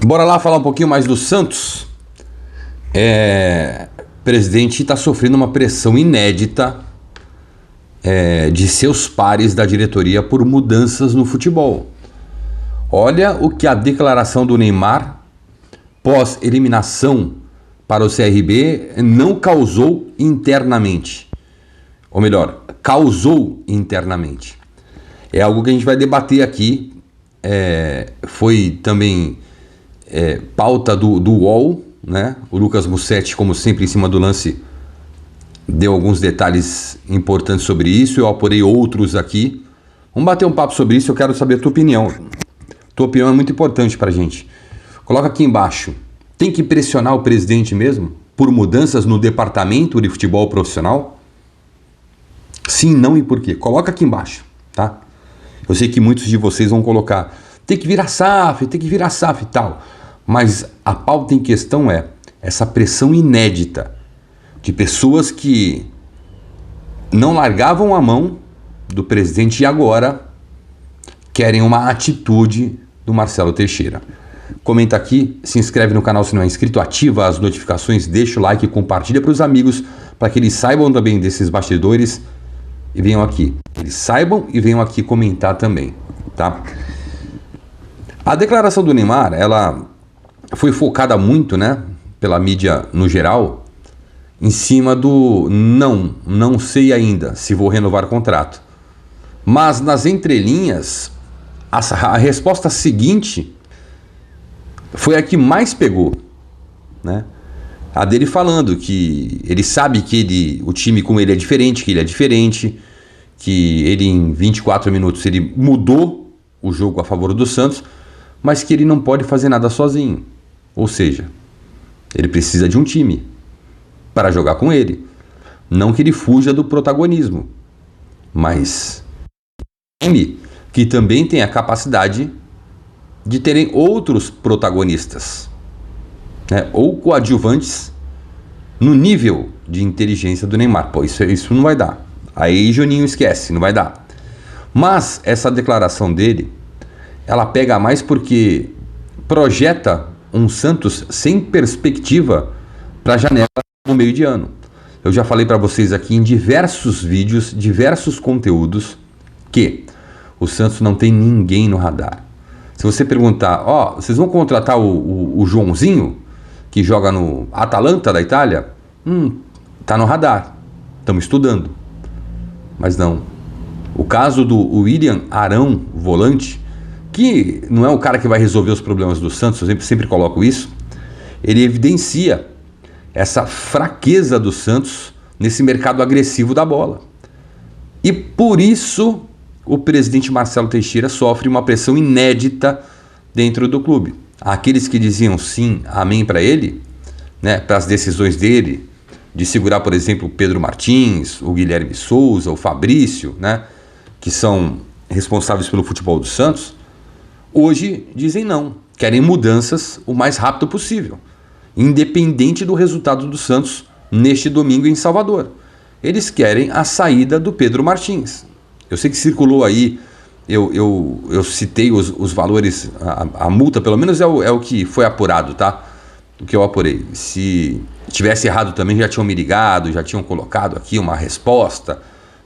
Bora lá falar um pouquinho mais do Santos. O presidente está sofrendo uma pressão inédita de seus pares da diretoria por mudanças no futebol. Olha o que a declaração do Neymar pós-eliminação para o CRB não causou internamente. Ou melhor, causou internamente. É algo que a gente vai debater aqui. Foi também pauta do UOL, né? O Lucas Mussetti, como sempre, em cima do lance, deu alguns detalhes importantes sobre isso. Eu apurei outros aqui. Vamos bater um papo sobre isso. Eu quero saber a tua opinião. Tua opinião é muito importante pra gente. Coloca aqui embaixo. Tem que pressionar o presidente mesmo por mudanças no departamento de futebol profissional? Sim, não e por quê? Coloca aqui embaixo, tá? Eu sei que muitos de vocês vão colocar tem que virar SAF e tal. Mas a pauta em questão é essa pressão inédita de pessoas que não largavam a mão do presidente e agora querem uma atitude do Marcelo Teixeira. Comenta aqui, se inscreve no canal se não é inscrito, ativa as notificações, deixa o like e compartilha para os amigos para que eles saibam também desses bastidores e venham aqui. Eles saibam e venham aqui comentar também, tá? A declaração do Neymar, ela foi focada muito, né, pela mídia no geral, em cima do não sei ainda se vou renovar o contrato. Mas nas entrelinhas, a resposta seguinte foi a que mais pegou, né? A dele falando que ele sabe que o time com ele é diferente, que ele em 24 minutos ele mudou o jogo a favor do Santos, mas que ele não pode fazer nada sozinho. Ou seja, ele precisa de um time para jogar com ele. Não que ele fuja do protagonismo, mas time que também tem a capacidade de terem outros protagonistas, né? Ou coadjuvantes no nível de inteligência do Neymar. Pô, isso não vai dar. Aí Juninho esquece, não vai dar. Mas essa declaração dele, ela pega mais porque projeta um Santos sem perspectiva para a janela no meio de ano. Eu já falei para vocês aqui em diversos vídeos, diversos conteúdos, que o Santos não tem ninguém no radar. Se você perguntar, vocês vão contratar o Joãozinho, que joga no Atalanta da Itália? Tá no radar, estamos estudando. Mas não. O caso do William Arão, volante, que não é o cara que vai resolver os problemas do Santos, eu sempre coloco isso, ele evidencia essa fraqueza do Santos nesse mercado agressivo da bola. E por isso o presidente Marcelo Teixeira sofre uma pressão inédita dentro do clube. Aqueles que diziam sim, amém para ele, né, para as decisões dele, de segurar, por exemplo, o Pedro Martins, o Guilherme Souza, o Fabrício, né, que são responsáveis pelo futebol do Santos, hoje dizem não, querem mudanças o mais rápido possível, independente do resultado do Santos neste domingo em Salvador. Eles querem a saída do Pedro Martins. Eu sei que circulou aí, eu citei os valores, a multa pelo menos é o que foi apurado, tá? O que eu apurei. Se tivesse errado também já tinham me ligado, já tinham colocado aqui uma resposta,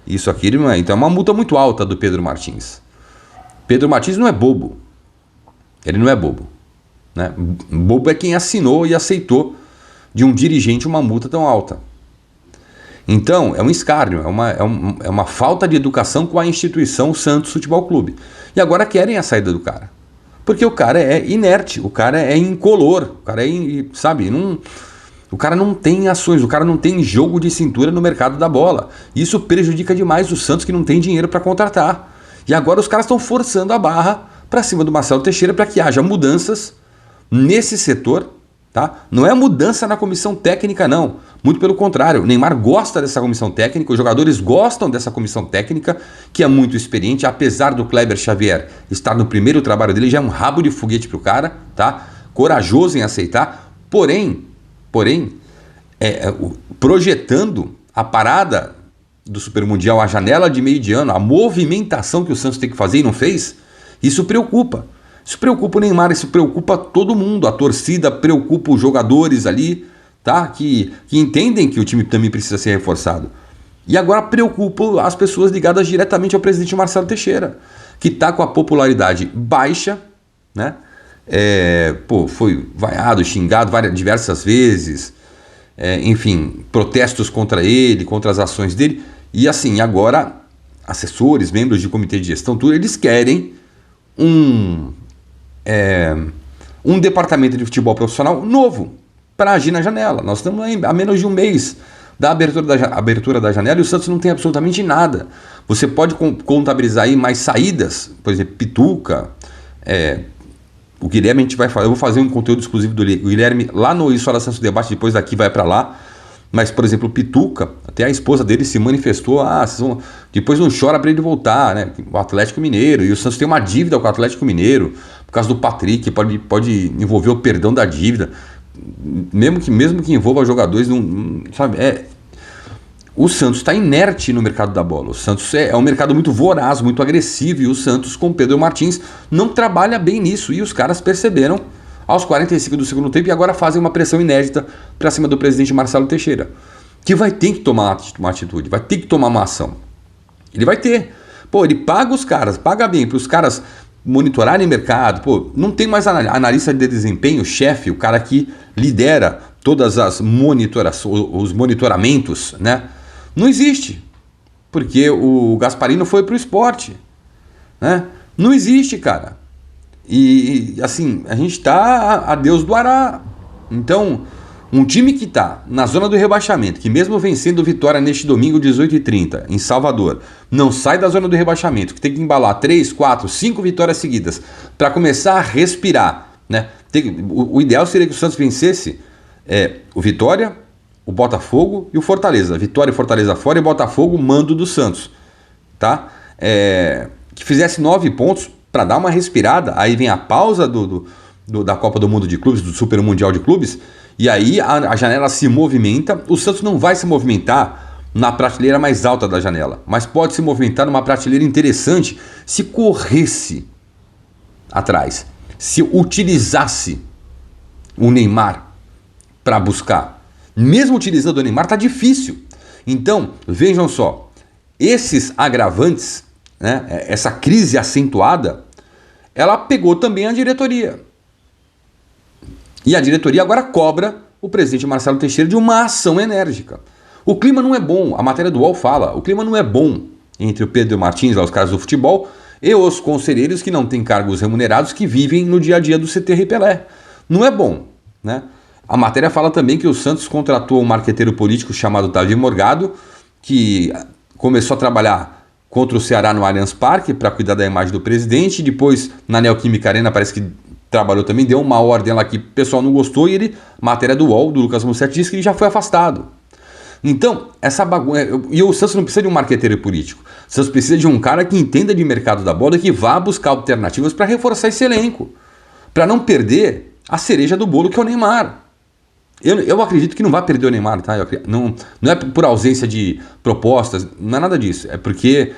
isso, aquilo, então é uma multa muito alta do Pedro Martins. Pedro Martins não é bobo. Ele não é bobo, né? Bobo é quem assinou e aceitou de um dirigente uma multa tão alta. Então, é um escárnio, é uma falta de educação com a instituição Santos Futebol Clube. E agora querem a saída do cara. Porque o cara é inerte, o cara é incolor, o cara o cara não tem ações, o cara não tem jogo de cintura no mercado da bola. Isso prejudica demais o Santos, que não tem dinheiro para contratar. E agora os caras estão forçando a barra para cima do Marcelo Teixeira para que haja mudanças nesse setor, tá? Não é mudança na comissão técnica, não. Muito pelo contrário, o Neymar gosta dessa comissão técnica, os jogadores gostam dessa comissão técnica, que é muito experiente, apesar do Kleber Xavier estar no primeiro trabalho dele, já é um rabo de foguete pro cara, tá? Corajoso em aceitar, porém, projetando a parada do Super Mundial, a janela de meio de ano, a movimentação que o Santos tem que fazer e não fez, isso preocupa. Isso preocupa o Neymar, isso preocupa todo mundo. A torcida preocupa os jogadores ali, tá? Que entendem que o time também precisa ser reforçado. E agora preocupa as pessoas ligadas diretamente ao presidente Marcelo Teixeira, que está com a popularidade baixa, né? Foi vaiado, xingado diversas vezes, enfim, protestos contra ele, contra as ações dele. E assim, agora, assessores, membros de comitê de gestão, tudo, eles querem um departamento de futebol profissional novo para agir na janela. Nós estamos a menos de um mês da abertura da janela e o Santos não tem absolutamente nada. Você pode contabilizar aí mais saídas, por exemplo, Pituca, o Guilherme, eu vou fazer um conteúdo exclusivo do Guilherme lá no Isso Hora Santos Debate, depois daqui vai para lá. Mas, por exemplo, o Pituca, até a esposa dele se manifestou, depois não chora para ele voltar, né? O Atlético Mineiro, e o Santos tem uma dívida com o Atlético Mineiro, por causa do Patrick, pode envolver o perdão da dívida, mesmo que envolva jogadores, sabe? O Santos está inerte no mercado da bola. O Santos é um mercado muito voraz, muito agressivo, e o Santos, com Pedro Martins, não trabalha bem nisso, e os caras perceberam aos 45 do segundo tempo e agora fazem uma pressão inédita para cima do presidente Marcelo Teixeira, que vai ter que tomar uma atitude, vai ter que tomar uma ação. Ele vai ter. Ele paga os caras, paga bem para os caras monitorarem o mercado. Não tem mais analista de desempenho, chefe, o cara que lidera todas as os monitoramentos, né? Não existe, porque o Gasparino foi para o esporte, né? Não existe, cara. E assim, a gente está a Deus do Ará. Então, um time que está na zona do rebaixamento, que mesmo vencendo o Vitória neste domingo, 18h30, em Salvador, não sai da zona do rebaixamento, que tem que embalar 3, 4, 5 vitórias seguidas para começar a respirar, né? O ideal seria que o Santos vencesse o Vitória, o Botafogo e o Fortaleza. Vitória e Fortaleza fora e Botafogo, mando do Santos, tá? Que fizesse 9 pontos para dar uma respirada. Aí vem a pausa da Copa do Mundo de Clubes, do Super Mundial de Clubes, e aí a janela se movimenta. O Santos não vai se movimentar na prateleira mais alta da janela, mas pode se movimentar numa prateleira interessante se corresse atrás, se utilizasse o Neymar para buscar. Mesmo utilizando o Neymar, tá difícil. Então, vejam só, esses agravantes, né, essa crise acentuada, ela pegou também a diretoria. E a diretoria agora cobra o presidente Marcelo Teixeira de uma ação enérgica. O clima não é bom, a matéria do UOL fala, o clima não é bom entre o Pedro Martins, lá os caras do futebol, e os conselheiros que não têm cargos remunerados, que vivem no dia a dia do CT Pelé. Não é bom, né? A matéria fala também que o Santos contratou um marqueteiro político chamado Davi Morgado, que começou a trabalhar contra o Ceará no Allianz Parque para cuidar da imagem do presidente. Depois, na Neoquímica Arena, parece que trabalhou também, deu uma ordem lá que o pessoal não gostou, e ele, matéria do UOL, do Lucas Mussetti, disse que ele já foi afastado. Então, essa bagunça. E o Santos não precisa de um marqueteiro político. O Santos precisa de um cara que entenda de mercado da bola e que vá buscar alternativas para reforçar esse elenco, para não perder a cereja do bolo, que é o Neymar. Eu acredito que não vai perder o Neymar, tá? Não é por ausência de propostas, não é nada disso. É porque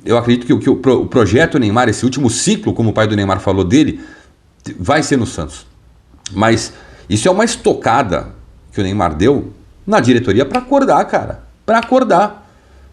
eu acredito que o projeto Neymar, esse último ciclo, como o pai do Neymar falou dele, vai ser no Santos. Mas isso é uma estocada que o Neymar deu na diretoria para acordar, cara. Para acordar.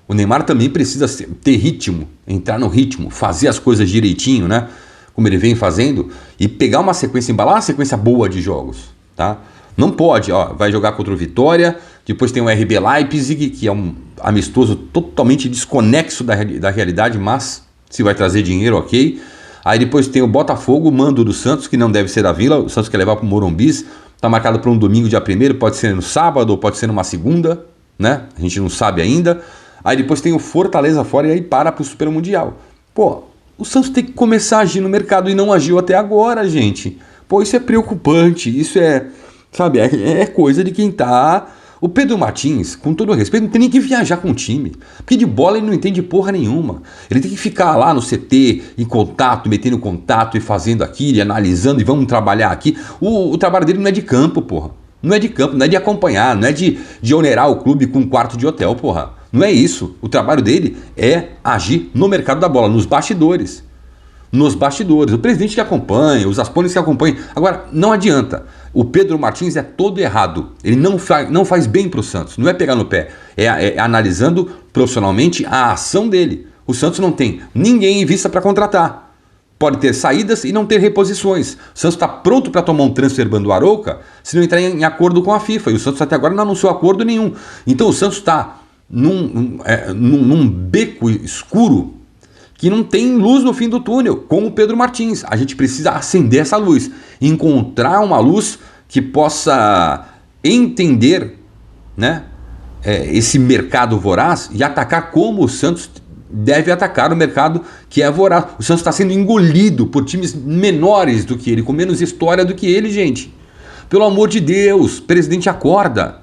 O Neymar também precisa ter ritmo, entrar no ritmo, fazer as coisas direitinho, né? Como ele vem fazendo, e pegar uma sequência, embalar uma sequência boa de jogos, tá? Não pode, vai jogar contra o Vitória, depois tem o RB Leipzig, que é um amistoso totalmente desconexo da realidade, mas se vai trazer dinheiro, ok. Aí depois tem o Botafogo, mando do Santos, que não deve ser da Vila, o Santos quer levar para o Morumbis, está marcado para um domingo, dia 1º, pode ser no sábado ou pode ser numa segunda, né? A gente não sabe ainda. Aí depois tem o Fortaleza fora e aí para o Super Mundial. O Santos tem que começar a agir no mercado e não agiu até agora, gente. Isso é preocupante, isso sabe, é coisa de quem tá... O Pedro Martins, com todo o respeito, não tem nem que viajar com o time. Porque de bola ele não entende porra nenhuma. Ele tem que ficar lá no CT, em contato, metendo contato e fazendo aquilo, e analisando, e vamos trabalhar aqui. O trabalho dele não é de campo, porra. Não é de campo, não é de acompanhar, não é de onerar o clube com um quarto de hotel, porra. Não é isso. O trabalho dele é agir no mercado da bola, nos bastidores. nos bastidores. O presidente que acompanha, os aspones que acompanham. Agora, não adianta. O Pedro Martins é todo errado. Ele não faz bem para o Santos. Não é pegar no pé. É analisando profissionalmente a ação dele. O Santos não tem ninguém em vista para contratar. Pode ter saídas e não ter reposições. O Santos está pronto para tomar um transfer ban do Arouca se não entrar em acordo com a FIFA. E o Santos até agora não anunciou acordo nenhum. Então o Santos está num beco escuro que não tem luz no fim do túnel, com o Pedro Martins. A gente precisa acender essa luz, encontrar uma luz que possa entender, né, esse mercado voraz e atacar como o Santos deve atacar o mercado que é voraz. O Santos está sendo engolido por times menores do que ele, com menos história do que ele, gente. Pelo amor de Deus, presidente, acorda.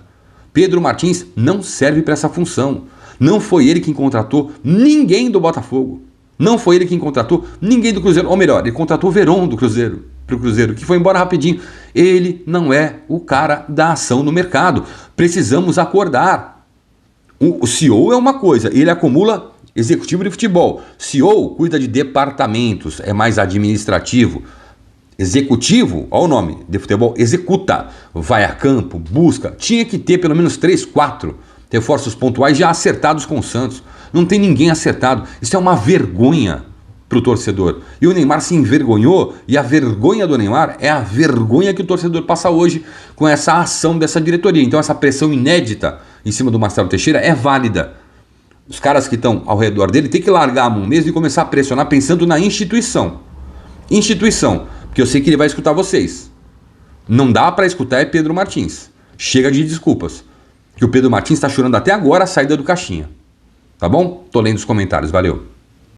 Pedro Martins não serve para essa função. Não foi ele quem contratou ninguém do Botafogo. Não foi ele quem contratou ninguém do Cruzeiro. Ou melhor, ele contratou o Verón do Cruzeiro, para o Cruzeiro, que foi embora rapidinho. Ele não é o cara da ação no mercado. Precisamos acordar. O CEO é uma coisa, ele acumula executivo de futebol. CEO cuida de departamentos, é mais administrativo. Executivo, olha o nome, de futebol, executa, vai a campo, busca. Tinha que ter pelo menos 3, 4 reforços pontuais já acertados com o Santos. Não tem ninguém acertado. Isso é uma vergonha para o torcedor. E o Neymar se envergonhou, e a vergonha do Neymar é a vergonha que o torcedor passa hoje com essa ação dessa diretoria. Então essa pressão inédita em cima do Marcelo Teixeira é válida. Os caras que estão ao redor dele têm que largar a mão mesmo e começar a pressionar pensando na instituição. Instituição, porque eu sei que ele vai escutar vocês. Não dá para escutar é Pedro Martins. Chega de desculpas. Que o Pedro Martins está chorando até agora a saída do Caixinha. Tá bom? Tô lendo os comentários, valeu.